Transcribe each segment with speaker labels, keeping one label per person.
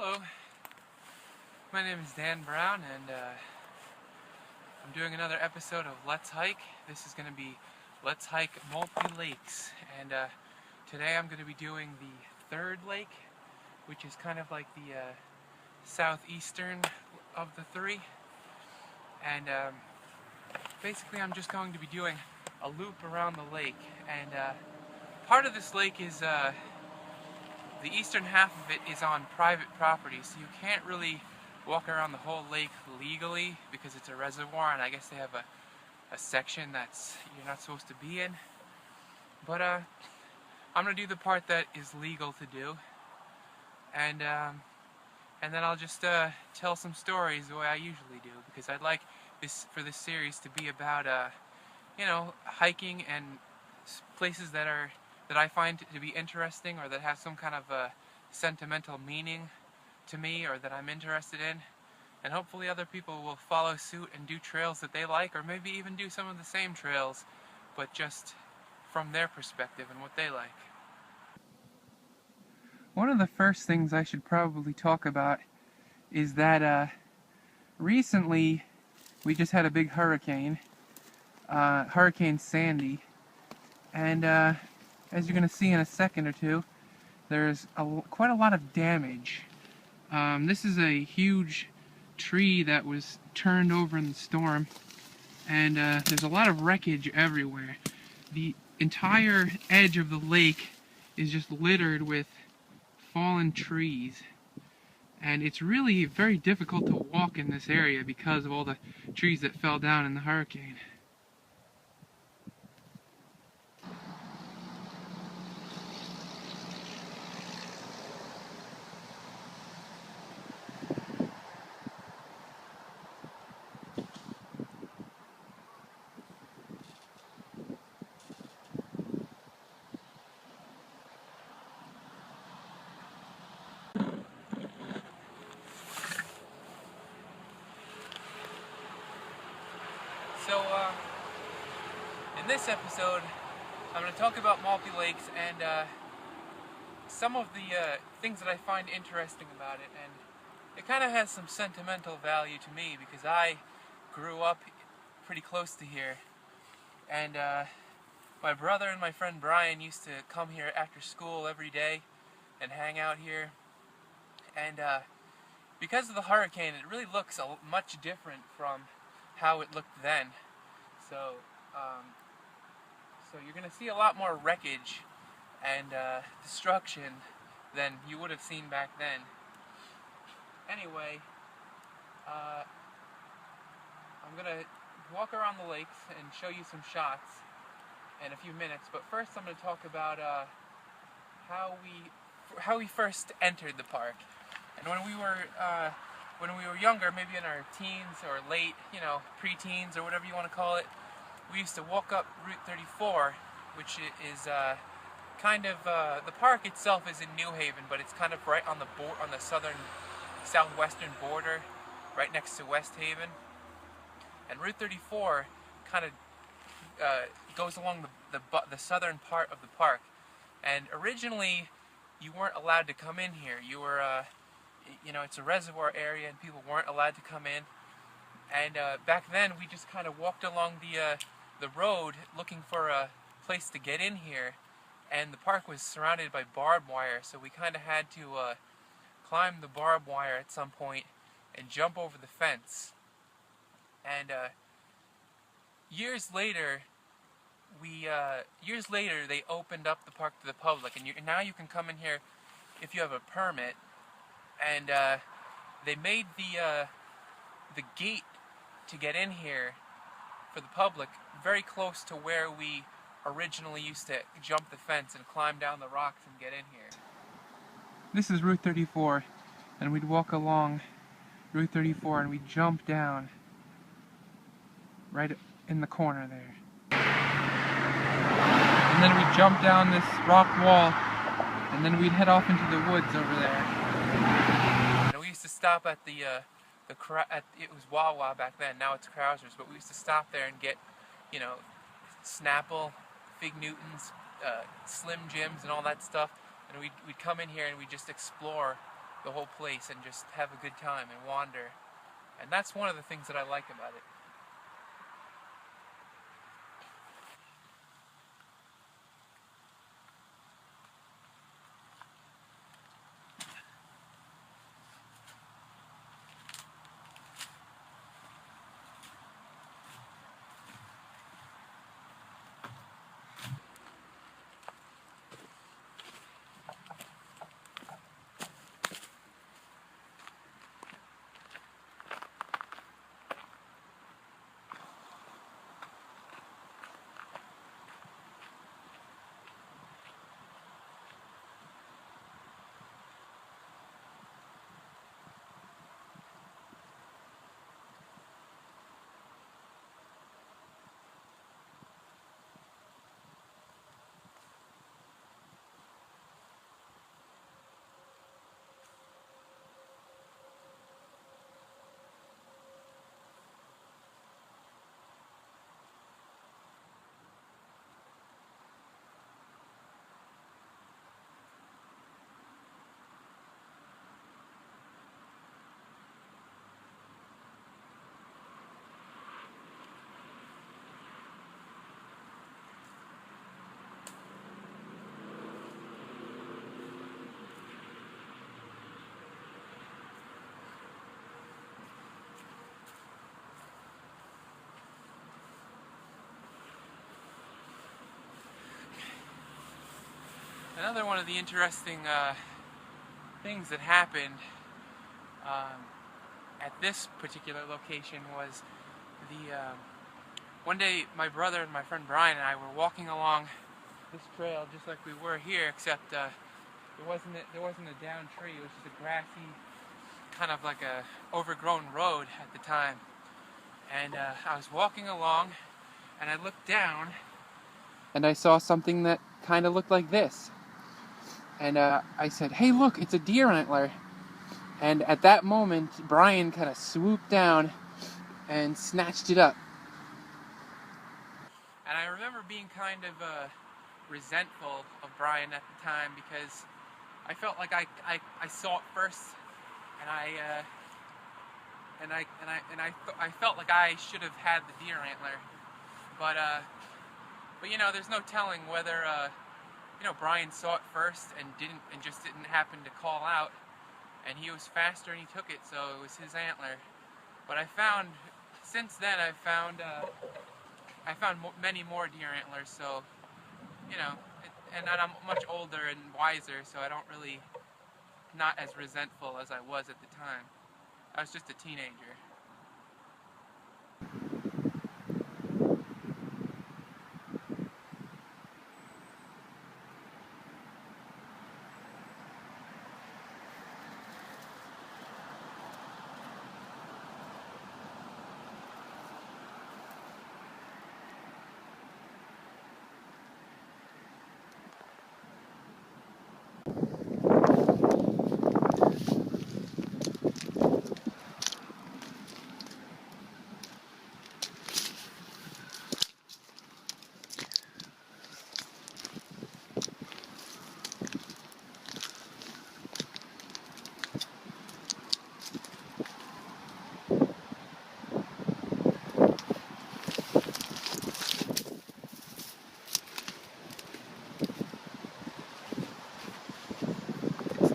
Speaker 1: Hello, my name is Dan Brown, and I'm doing another episode of Let's Hike. This is going to be Let's Hike Maltby Lakes, and today I'm going to be doing the third lake, which is kind of like the southeastern of the three, and basically I'm just going to be doing a loop around the lake, and part of this lake is the eastern half of it is on private property, so you can't really walk around the whole lake legally because it's a reservoir, and I guess they have a section that's you're not supposed to be in. But I'm gonna do the part that is legal to do, and then I'll just tell some stories the way I usually do, because I'd like this series to be about hiking and places that I find to be interesting, or that have some kind of sentimental meaning to me, or that I'm interested in, and hopefully other people will follow suit and do trails that they like, or maybe even do some of the same trails, but just from their perspective and what they like. One of the first things I should probably talk about is that recently we just had a big hurricane, Hurricane Sandy, and as you're going to see in a second or two, there's quite a lot of damage. This is a huge tree that was turned over in the storm, and there's a lot of wreckage everywhere. The entire edge of the lake is just littered with fallen trees, and it's really very difficult to walk in this area because of all the trees that fell down in the hurricane. So, in this episode, I'm going to talk about Maltby Lakes and some of the things that I find interesting about it. And it kind of has some sentimental value to me because I grew up pretty close to here. And my brother and my friend Brian used to come here after school every day and hang out here. And because of the hurricane, it really looks much different from how it looked then. So you're going to see a lot more wreckage and destruction than you would have seen back then. Anyway, I'm going to walk around the lakes and show you some shots in a few minutes, but first I'm going to talk about how we first entered the park. And when we were younger, maybe in our teens or late, pre-teens or whatever you want to call it, we used to walk up Route 34, which is kind of the park itself is in New Haven, but it's kind of right on the southwestern border, right next to West Haven. And Route 34 kind of goes along the southern part of the park. And originally, you weren't allowed to come in here. You were it's a reservoir area, and people weren't allowed to come in. And back then, we just kind of walked along the road looking for a place to get in here, and the park was surrounded by barbed wire, so we kind of had to climb the barbed wire at some point and jump over the fence. And years later, they opened up the park to the public, and now you can come in here if you have a permit. And they made the gate to get in here for the public very close to where we originally used to jump the fence and climb down the rocks and get in here. This is Route 34, and we'd walk along Route 34 and we'd jump down right in the corner there. And then we'd jump down this rock wall, and then we'd head off into the woods over there. And we used to stop at it was Wawa back then, now it's Krauser's, but we used to stop there and get, Snapple, Fig Newtons, Slim Jims, and all that stuff. And we'd come in here and we'd just explore the whole place and just have a good time and wander. And that's one of the things that I like about it. Another one of the interesting things that happened at this particular location was the one day my brother and my friend Brian and I were walking along this trail just like we were here, except there wasn't a down tree. It was just a grassy, kind of like a overgrown road at the time. And I was walking along, and I looked down, and I saw something that kind of looked like this. And I said, "Hey, look, it's a deer antler." And at that moment, Brian kind of swooped down and snatched it up. And I remember being kind of resentful of Brian at the time because I felt like I saw it first, and I felt like I should have had the deer antler. But you know, there's no telling whether you know, Brian saw it first and just didn't happen to call out, and he was faster and he took it, so it was his antler. But since then I found many more deer antlers, so, you know, and I'm much older and wiser, so I don't really, not as resentful as I was at the time. I was just a teenager.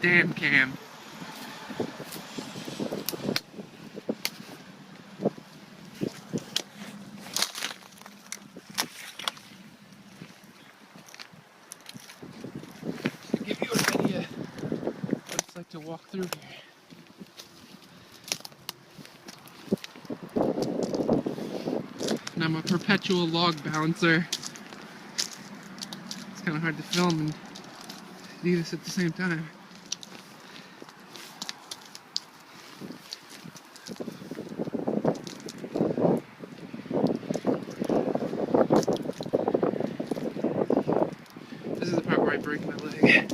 Speaker 1: Damn Cam. To give you an idea what it's like to walk through here. And I'm a perpetual log balancer. It's kind of hard to film and do this at the same time. This is the part where I break my leg.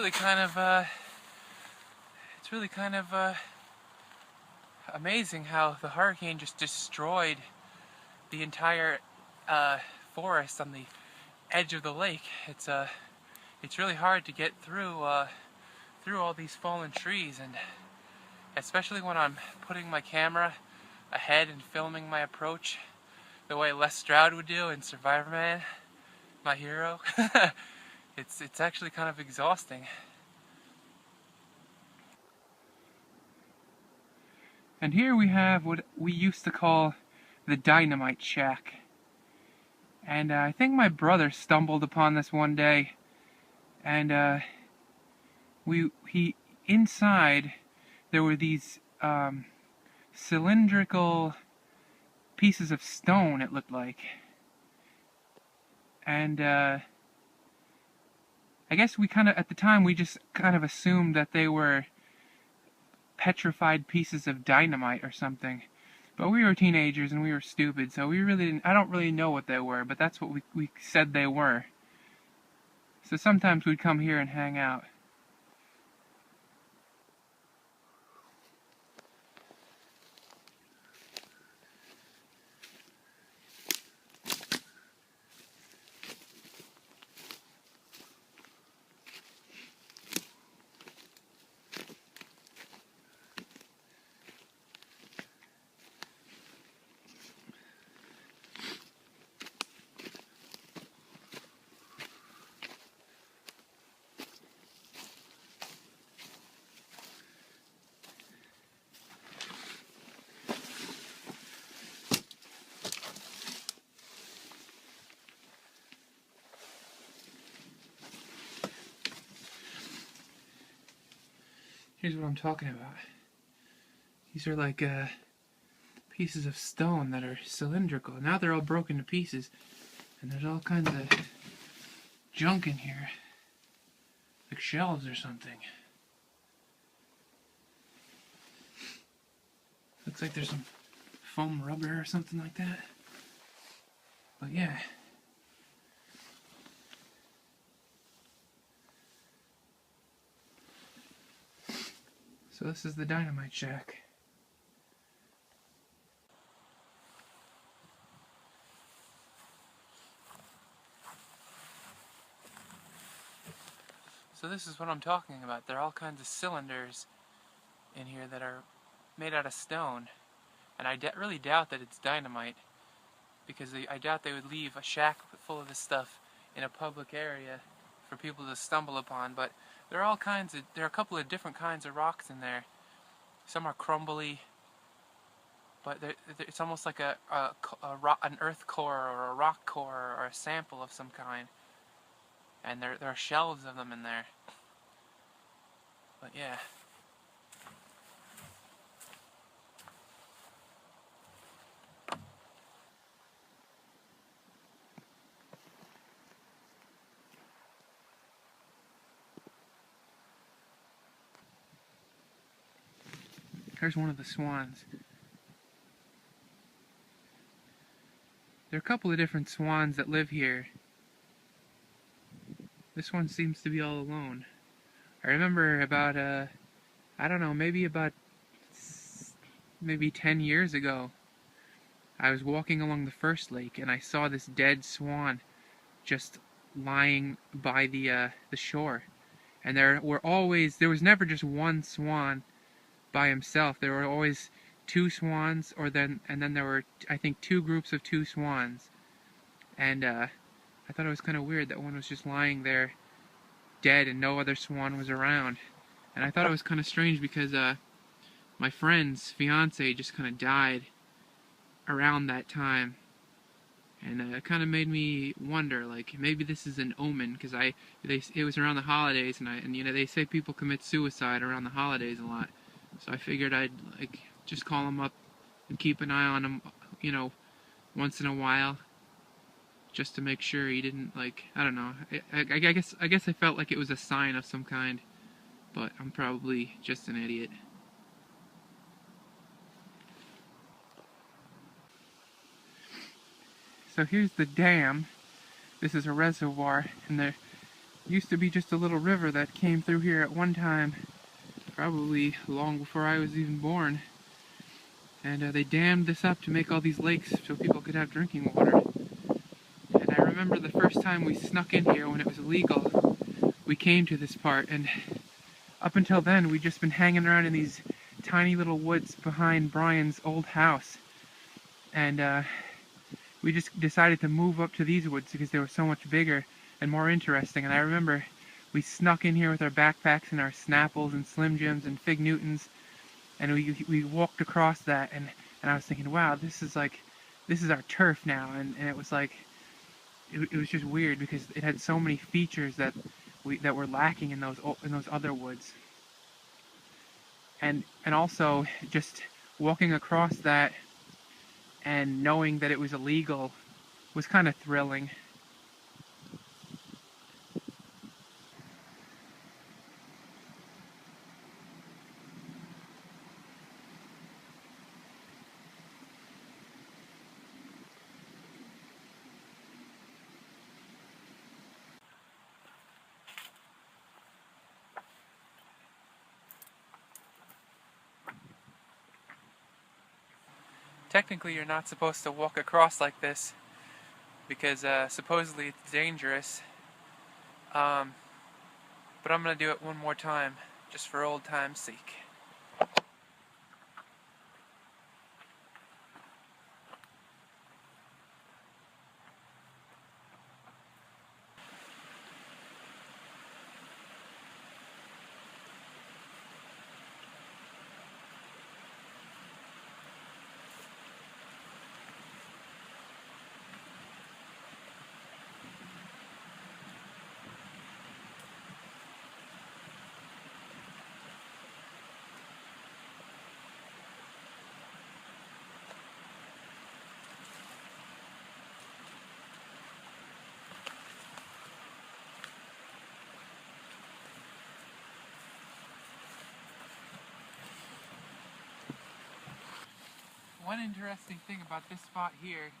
Speaker 1: really kind of amazing how the hurricane just destroyed the entire forest on the edge of the lake. It's really hard to get through all these fallen trees, and especially when I'm putting my camera ahead and filming my approach the way Les Stroud would do in Survivor Man, my hero. It's actually kind of exhausting. And here we have what we used to call the Dynamite Shack. And I think my brother stumbled upon this one day, and inside there were these cylindrical pieces of stone, it looked like. And I guess we at the time we just kind of assumed that they were petrified pieces of dynamite or something. But we were teenagers and we were stupid, so we really didn't, I don't really know what they were, but that's what we said they were. So sometimes we'd come here and hang out. Here's what I'm talking about. These are like pieces of stone that are cylindrical. Now they're all broken to pieces, and there's all kinds of junk in here, like shelves or something. Looks like there's some foam rubber or something like that. But yeah. So this is the Dynamite Shack. So this is what I'm talking about. There are all kinds of cylinders in here that are made out of stone. And I really doubt that it's dynamite, because I doubt they would leave a shack full of this stuff in a public area for people to stumble upon. But there are a couple of different kinds of rocks in there. Some are crumbly, but it's almost like an earth core or a rock core or a sample of some kind. And there are shelves of them in there. But yeah. Here's one of the swans. There are a couple of different swans that live here. This one seems to be all alone. I remember about, I don't know, maybe 10 years ago, I was walking along the first lake and I saw this dead swan just lying by the shore. And there was never just one swan by himself. There were always two swans, and then there were, I think, two groups of two swans. And I thought it was kind of weird that one was just lying there dead and no other swan was around. And I thought it was kind of strange because my friend's fiance just kind of died around that time. And it kind of made me wonder, like, maybe this is an omen, because it was around the holidays, and you know, they say people commit suicide around the holidays a lot. So I figured I'd like just call him up and keep an eye on him, you know, once in a while, just to make sure he didn't, like, I don't know. I guess I felt like it was a sign of some kind, but I'm probably just an idiot. So here's the dam. This is a reservoir, and used to be just a little river that came through here at one time, probably long before I was even born. And they dammed this up to make all these lakes so people could have drinking water. And I remember the first time we snuck in here when it was illegal, we came to this part, and up until then we'd just been hanging around in these tiny little woods behind Brian's old house. And we just decided to move up to these woods because they were so much bigger and more interesting. And I remember we snuck in here with our backpacks and our Snapples and Slim Jims and Fig Newtons, and we walked across that, and I was thinking, wow, this is our turf now. And it was like, it was just weird because it had so many features that were lacking in those other woods. And also just walking across that and knowing that it was illegal was kind of thrilling. Technically, you're not supposed to walk across like this because supposedly it's dangerous. But I'm going to do it one more time, just for old time's sake. One interesting thing about this spot here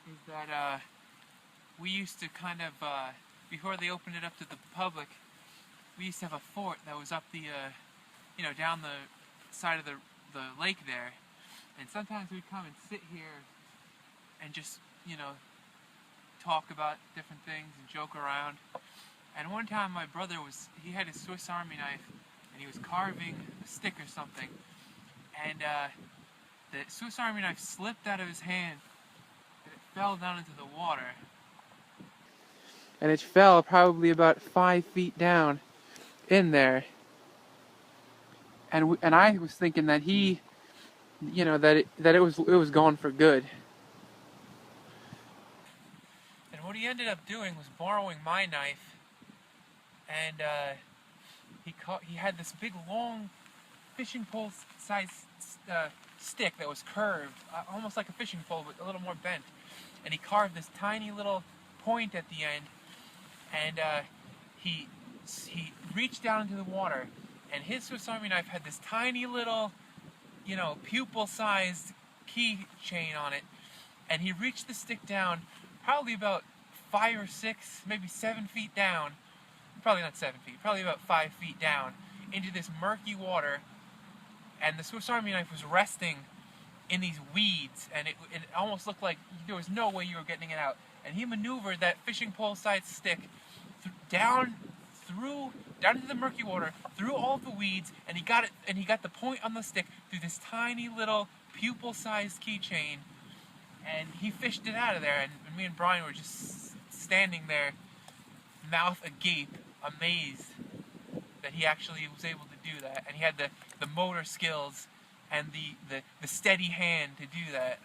Speaker 1: is that we used to kind of, before they opened it up to the public, we used to have a fort that was up the, down the side of the lake there. And sometimes we'd come and sit here and just, talk about different things and joke around. And one time my brother he had a Swiss Army knife and he was carving a stick or something. And the Swiss Army knife slipped out of his hand and it fell down into the water. And it fell probably about 5 feet down in there. And I was thinking that that it was gone for good. And what he ended up doing was borrowing my knife, and he had this big long fishing pole size stick that was curved, almost like a fishing pole, but a little more bent. And he carved this tiny little point at the end, and he reached down into the water, and his Swiss Army knife had this tiny little, pupil-sized keychain on it, and he reached the stick down probably about 5 or 6, maybe 7 feet down, probably not 7 feet, probably about 5 feet down, into this murky water, and the Swiss Army knife was resting in these weeds, and it almost looked like there was no way you were getting it out. And he maneuvered that fishing pole-sized stick down into the murky water, through all the weeds, and he got the point on the stick through this tiny little pupil-sized keychain, and he fished it out of there. And me and Brian were just standing there, mouth agape, amazed that he actually was able to do that, and he had the motor skills and the steady hand to do that.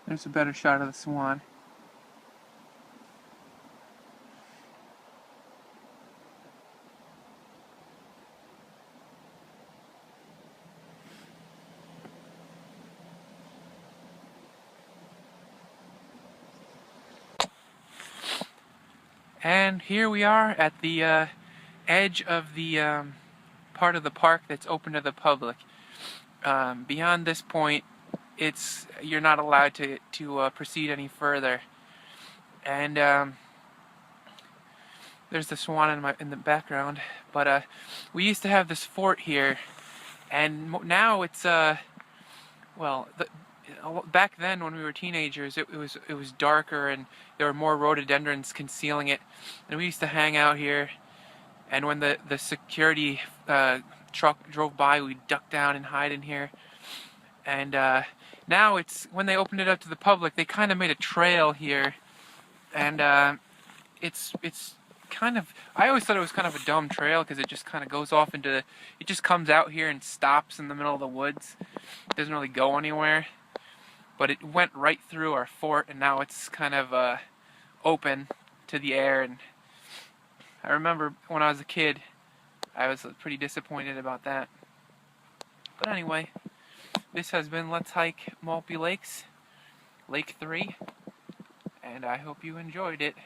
Speaker 1: There's a better shot of the Swan. And here we are at the edge of the part of the park that's open to the public. Beyond this point, you're not allowed to proceed any further. And there's the Swan in the background. But we used to have this fort here, and now it's well, back then when we were teenagers, it was darker and there were more rhododendrons concealing it. And we used to hang out here. And when the security truck drove by, we'd duck down and hide in here. And now when they opened it up to the public, they kind of made a trail here, and it's kind of, I always thought it was kind of a dumb trail because it just kind of goes off into, it just comes out here and stops in the middle of the woods. It doesn't really go anywhere, but it went right through our fort, and now it's kind of open to the air. And I remember when I was a kid, I was pretty disappointed about that. But anyway, this has been Let's Hike Maltby Lakes, Lake 3, and I hope you enjoyed it.